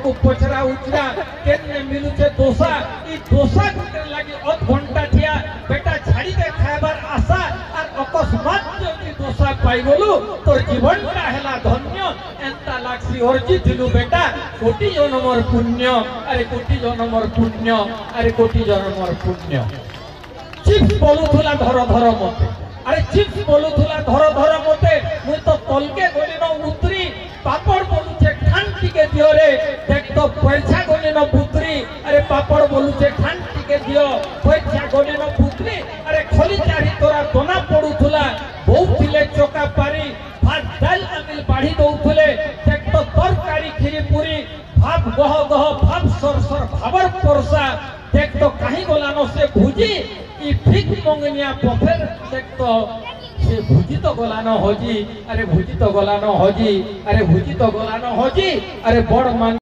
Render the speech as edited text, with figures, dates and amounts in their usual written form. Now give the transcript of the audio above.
ताको पचरा उचरा केने मिलुचे दोसा ई दोसा गुटे लागी अध घंटा थिया बेटा छाड़ी दे खाइबार आशा और अकस्मात जदि दोसा पाई गलु तोर जीवनटा हैला धन्य एंता लागसी अर्जी थिलु बेटा कोटि जन्मर पुण्य अरे कोटि जन्मर पुण्य अरे कोटि जन्मर पुण्य चिप्स बोलुथुला धर धर मते अरे चिप्स बोलुथुला धर धर मते मुई तो तलके गली न उतरी पापड़ बोलुचे ठान टिके दियो रे देख तो पैसा गली न पुत्री अरे पापड़ बोलुचे ठान टिके दियो पैसा गली न पुत्री अरे खली चारी तोरा दोना पडुथुला बहुत थिले चोका पारी भात दाल अमिल बाढ़ी दउथुले देख तो तरकारी खिरी पूरी भात गह गह भात सरसर भाबर परसा देख तो कहीं गलानो से भुजी ई फिक मंगनिया पफेर देख तो से भुजी तो गलानो होजी अरे भुजी तो गलानो होजी अरे भुजी तो गलानो होजी अरे बड़ मान